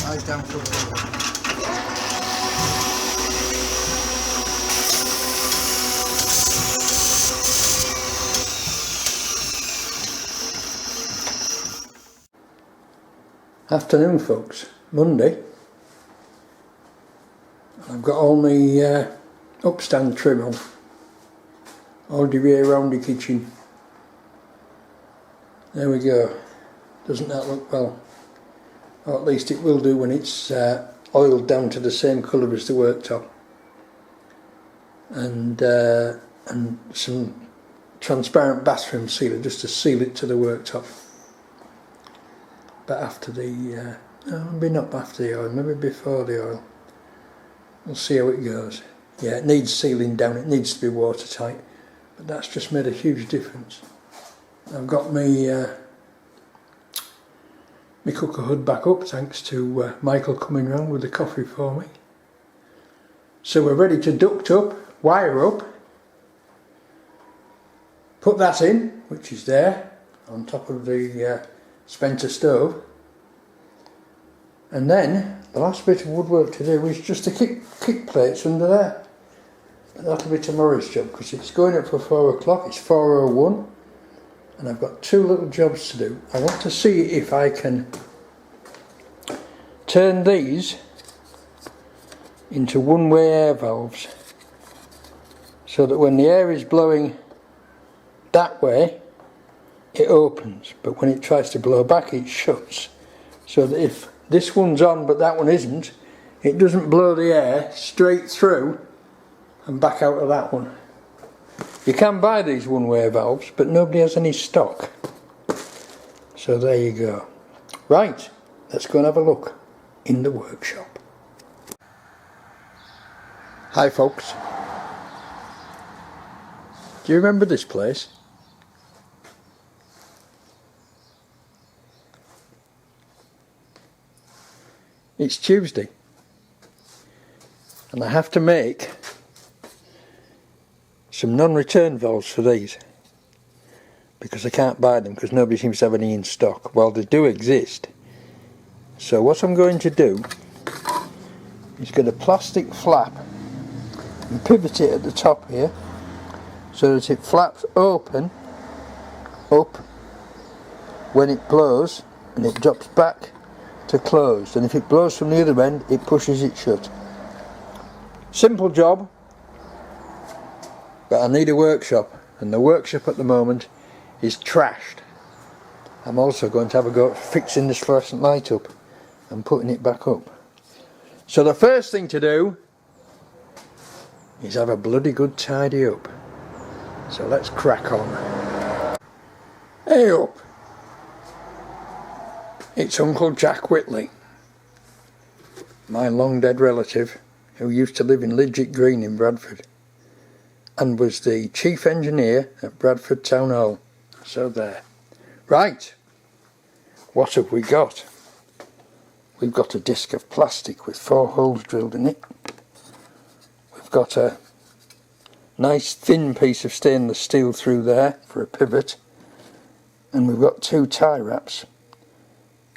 Eyes down for the afternoon, folks. Monday. I've got all my upstand trim on, all the way around the kitchen. There we go. Doesn't that look well? Or at least it will do when it's oiled down to the same colour as the worktop. And some transparent bathroom sealer just to seal it to the worktop. But after the, maybe not after the oil, maybe before the oil. We'll see how it goes. Yeah, it needs sealing down, it needs to be watertight, but that's just made a huge difference. I've got my cooker hood back up thanks to Michael coming round with the coffee for me. So we're ready to duct up, wire up, put that in, which is there, on top of the Spencer stove. And then the last bit of woodwork to do is just to kick plates under there. But that'll be tomorrow's job because it's going up for 4 o'clock, it's 4:01 and I've got 2 little jobs to do. I want to see if I can turn these into one-way air valves so that when the air is blowing that way it opens, but when it tries to blow back it shuts, so that if this one's on but that one isn't, it doesn't blow the air straight through and back out of that one. You can buy these one-way valves, but nobody has any stock. So there you go. Right, let's go and have a look in the workshop. Hi folks. Do you remember this place? It's Tuesday and I have to make some non-return valves for these because I can't buy them because nobody seems to have any in stock. Well, they do exist. So what I'm going to do is get a plastic flap and pivot it at the top here so that it flaps open up when it blows and it drops back to closed, and if it blows from the other end it pushes it shut. Simple job, but I need a workshop, and the workshop at the moment is trashed. I'm also going to have a go at fixing this fluorescent light up and putting it back up. So the first thing to do is have a bloody good tidy up. So let's crack on. Hey up! It's Uncle Jack Whitley, my long dead relative who used to live in Lidget Green in Bradford and was the chief engineer at Bradford Town Hall. So there. Right, what have we got? We've got a disc of plastic with 4 holes drilled in it. We've got a nice thin piece of stainless steel through there for a pivot, and we've got 2 tie wraps.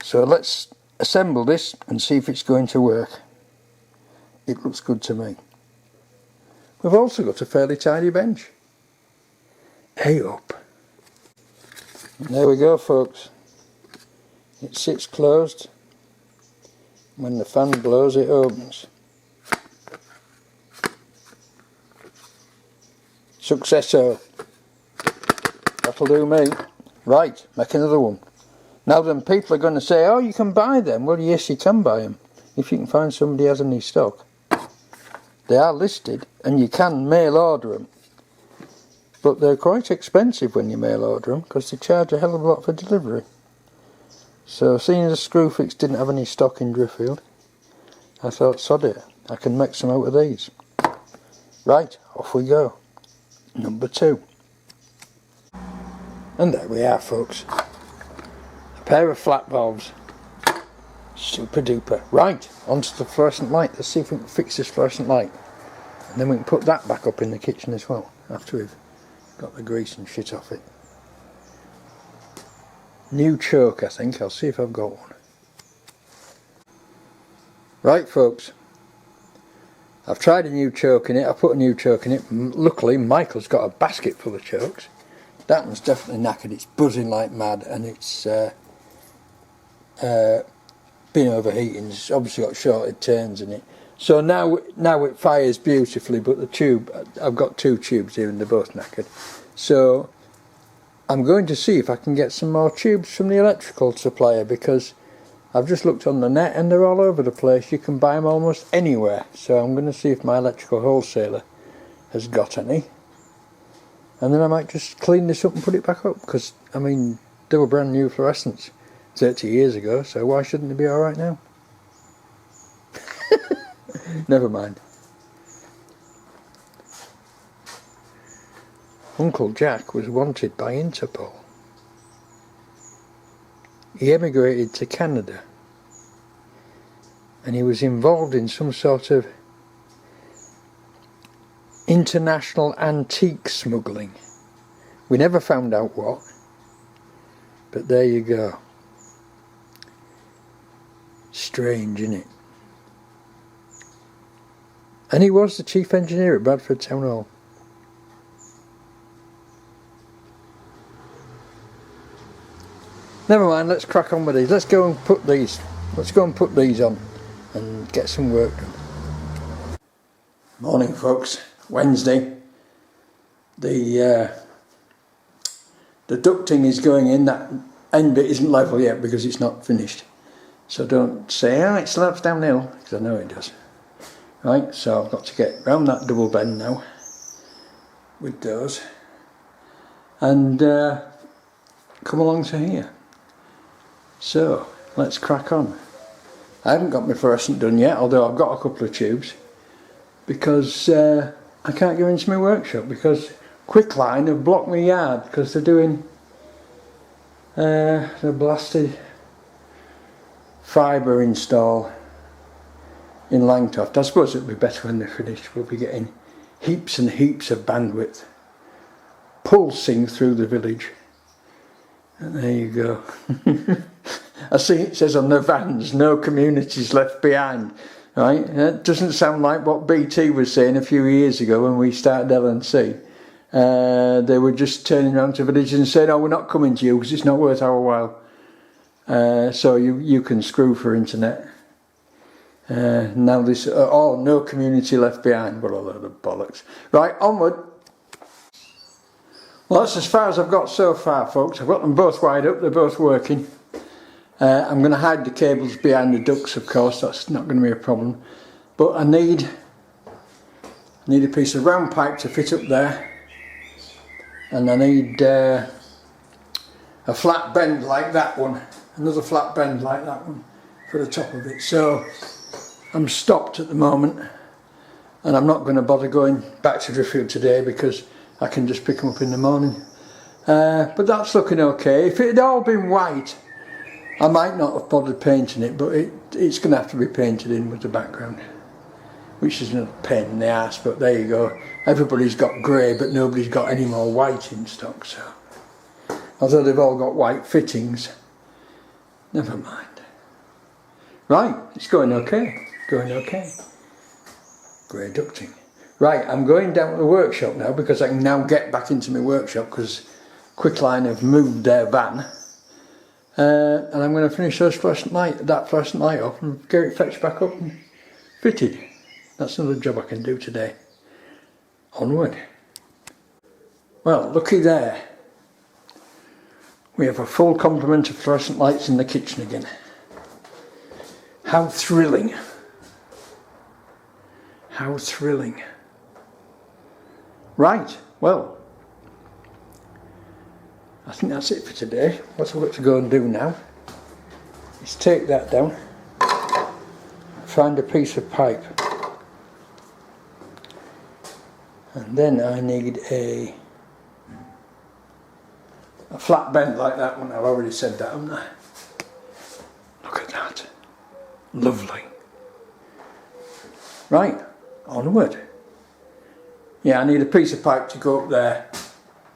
So let's assemble this and see if it's going to work. It looks good to me. We've also got a fairly tidy bench. Hey up. And there we go folks. It sits closed. When the fan blows it opens. Successo. That'll do me. Right, make another one. Now then, people are going to say, oh, you can buy them. Well, yes, you can buy them if you can find somebody who has any stock. They are listed and you can mail order them, but they're quite expensive when you mail order them because they charge a hell of a lot for delivery. So seeing as Screwfix didn't have any stock in Driffield, I thought, sod it, I can make some out of these. Right, off we go. Number 2. And there we are folks. Pair of flat valves. Super duper. Right, onto the fluorescent light. Let's see if we can fix this fluorescent light. And then we can put that back up in the kitchen as well, after we've got the grease and shit off it. New choke, I think. I'll see if I've got one. Right folks, I've tried a new choke in it, I put a new choke in it. Luckily Michael's got a basket full of chokes. That one's definitely knackered, it's buzzing like mad, and it's been overheating. It's obviously got shorted turns in it. So now it fires beautifully, but the tube, I've got two tubes here and they're both knackered. So I'm going to see if I can get some more tubes from the electrical supplier, because I've just looked on the net and they're all over the place. You can buy them almost anywhere. So I'm going to see if my electrical wholesaler has got any. And then I might just clean this up and put it back up, because, I mean, they were brand new fluorescents 30 years ago, so why shouldn't they be alright now? Never mind. Uncle Jack was wanted by Interpol. He emigrated to Canada and he was involved in some sort of international antique smuggling. We never found out what, but there you go. Strange, isn't it? And he was the chief engineer at Bradford Town Hall. Never mind, let's crack on with these. Let's go and put these on and get some work done. Morning folks, Wednesday. The ducting is going in. That end bit isn't level yet because it's not finished. So don't say, oh, it slopes downhill, because I know it does. Right, so I've got to get round that double bend now with those and come along to here. So let's crack on. I haven't got my fluorescent done yet, although I've got a couple of tubes, because I can't go into my workshop because Quicklime have blocked my yard because they're doing the blasted fibre install in Langtoft. I suppose it'll be better when they're finished. We'll be getting heaps and heaps of bandwidth pulsing through the village. And there you go. I see it says on the vans, no communities left behind. Right? That doesn't sound like what BT was saying a few years ago when we started L&C. They were just turning around to villages and saying, oh, we're not coming to you because it's not worth our while. So you can screw for internet. Now this, oh, no community left behind. What a load of bollocks. Right, onward. Well, that's as far as I've got so far, folks. I've got them both wired up, they're both working. I'm going to hide the cables behind the ducts, of course, that's not going to be a problem. But I need a piece of round pipe to fit up there. And I need a flat bend like that one. Another flat bend like that one for the top of it. So I'm stopped at the moment. And I'm not going to bother going back to Driffield today because I can just pick them up in the morning. But that's looking okay. If it had all been white, I might not have bothered painting it, but it's going to have to be painted in with the background, which is a pain in the arse, but there you go. Everybody's got grey, but nobody's got any more white in stock, so. Although they've all got white fittings, never mind. Right, it's going okay, going okay. Grey ducting. Right, I'm going down to the workshop now because I can now get back into my workshop because Quicklime have moved their van. And I'm going to finish that fluorescent light off and get it fetched back up and fitted. That's another job I can do today. Onward. Well, looky there. We have a full complement of fluorescent lights in the kitchen again. How thrilling. How thrilling. Right, well, I think that's it for today. What I've got to go and do now is take that down, find a piece of pipe, and then I need a flat bend like that one. I've already said that, haven't I? Look at that. Lovely. Right, onward. Yeah, I need a piece of pipe to go up there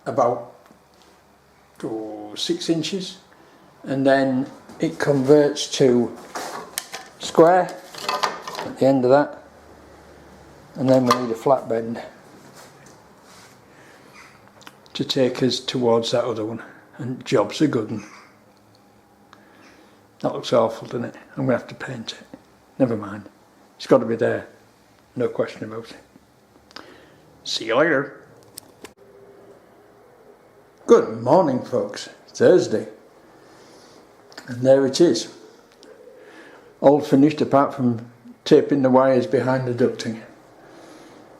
about 6 inches, and then it converts to square, at the end of that, and then we need a flat bend to take us towards that other one, and job's a good one. That looks awful, doesn't it? I'm going to have to paint it. Never mind. It's got to be there. No question about it. See you later. Good morning, folks. Thursday. And there it is. All finished apart from taping the wires behind the ducting.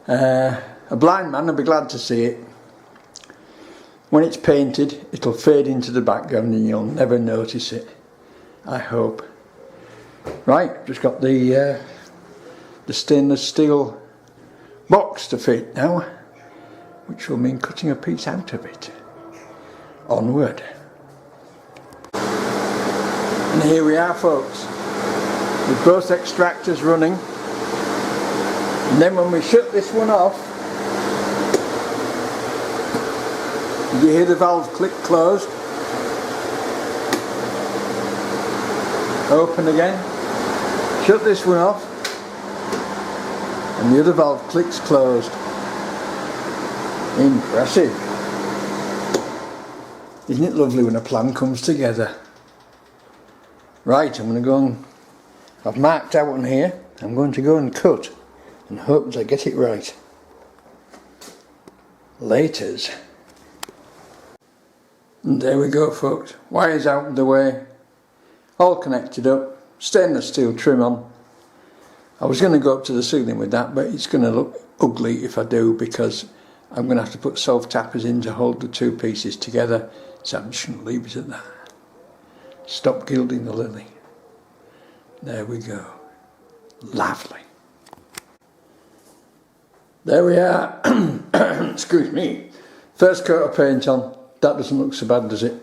A blind man will be glad to see it. When it's painted, it'll fade into the background and you'll never notice it. I hope. Right, just got the stainless steel box to fit now, which will mean cutting a piece out of it. Onward. And here we are, folks, with both extractors running, and then when we shut this one off, you hear the valve click closed, open again, shut this one off, and the other valve clicks closed. Impressive. Isn't it lovely when a plan comes together? Right, I'm going to go and, I've marked out on here, I'm going to go and cut and hope that I get it right. Laters. And there we go, folks. Wires out of the way, all connected up, stainless steel trim on. I was going to go up to the ceiling with that, but it's going to look ugly if I do, because I'm going to have to put self-tappers in to hold the two pieces together, so I'm just going to leave it at that. Stop gilding the lily. There we go. Lovely. There we are. Excuse me. First coat of paint on. That doesn't look so bad, does it?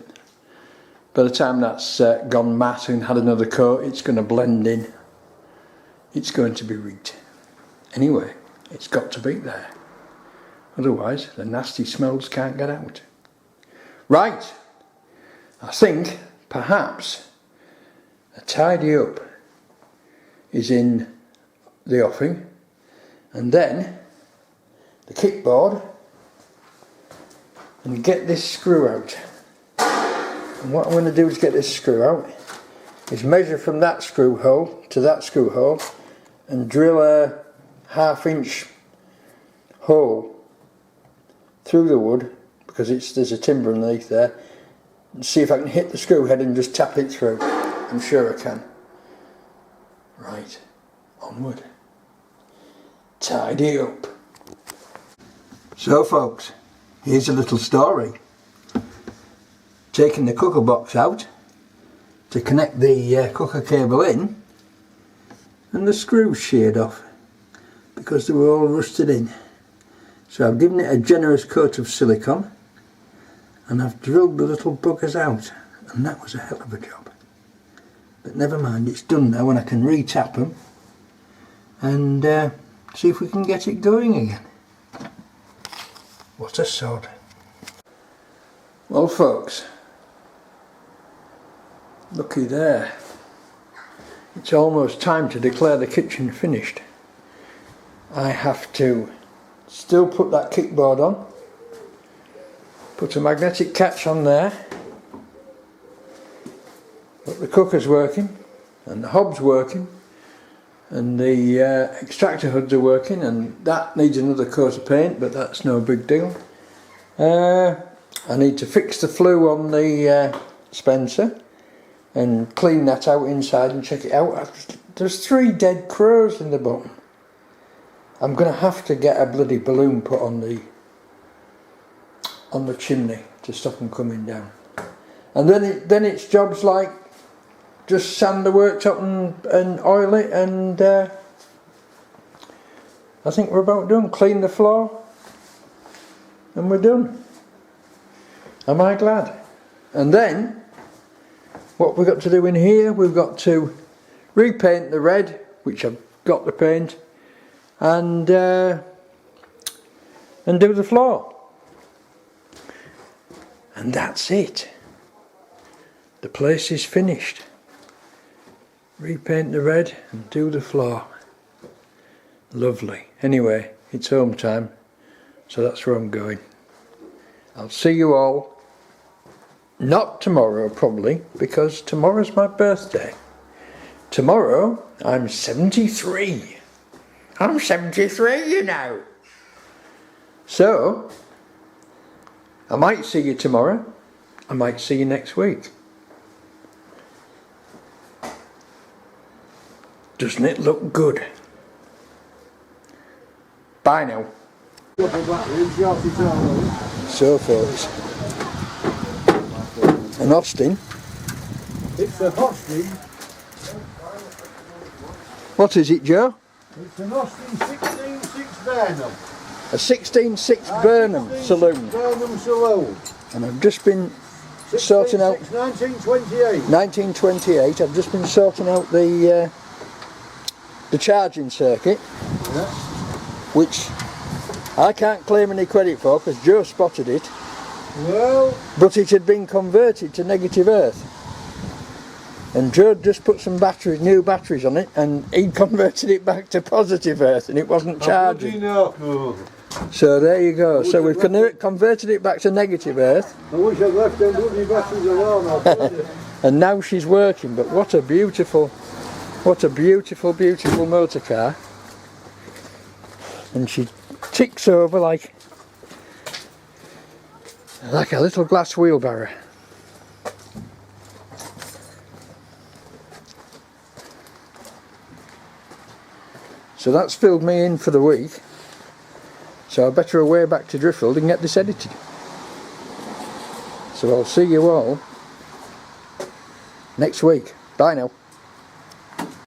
By the time that's gone matte and had another coat, it's going to blend in. It's going to be rigged. Anyway, it's got to be there. Otherwise, the nasty smells can't get out. Right. I think, perhaps, a tidy up is in the offing, and then the kickboard, and get this screw out. And what I'm going to do to get this screw out is measure from that screw hole to that screw hole and drill a 1/2 inch hole through the wood, because there's a timber underneath there, and see if I can hit the screw head and just tap it through. I'm sure I can. Right, onward. Tidy up. So folks, here's a little story. Taking the cooker box out to connect the cooker cable in, and the screws sheared off because they were all rusted in. So I've given it a generous coat of silicone and I've drilled the little buggers out, and that was a hell of a job. But never mind, it's done now, and I can re-tap them and see if we can get it going again. What a sod. Well folks, looky there. It's almost time to declare the kitchen finished. I have to still put that kickboard on, put a magnetic catch on there, but the cooker's working and the hob's working and the extractor hoods are working, and that needs another coat of paint, but that's no big deal. I need to fix the flue on the Spencer and clean that out inside and check it out. There's 3 dead crows in the bottom. I'm going to have to get a bloody balloon put on the chimney to stop them coming down. And then it's jobs like just sand the worktop and oil it, and I think we're about done. Clean the floor and we're done. Am I glad? And then what we've got to do in here, we've got to repaint the red, which I've got the paint, and do the floor. And that's it. The place is finished. Repaint the red and do the floor. Lovely. Anyway, it's home time, so that's where I'm going. I'll see you all, not tomorrow probably, because tomorrow's my birthday. Tomorrow I'm 73. I'm 73, you know. So, I might see you tomorrow. I might see you next week. Doesn't it look good? Bye now. So folks, an Austin. It's a Austin. What is it, Joe? It's an Austin 16.6 Burnham. A 16.6 Burnham saloon. Burnham saloon. And I've just been sorting out 1928. 1928. I've just been sorting out the charging circuit, Yeah. which I can't claim any credit for because Joe spotted it, Well, but it had been converted to negative earth. And Joe just put some batteries, new batteries on it, and he converted it back to positive earth, and it wasn't charging. So there you go. So we've converted it back to negative earth, I wish I'd left them bloody batteries alone, I'll tell you. and now she's working. But what a beautiful motor car. And she ticks over like a little glass wheelbarrow. So that's filled me in for the week. So I better away back to Driffield and get this edited. So I'll see you all next week. Bye now.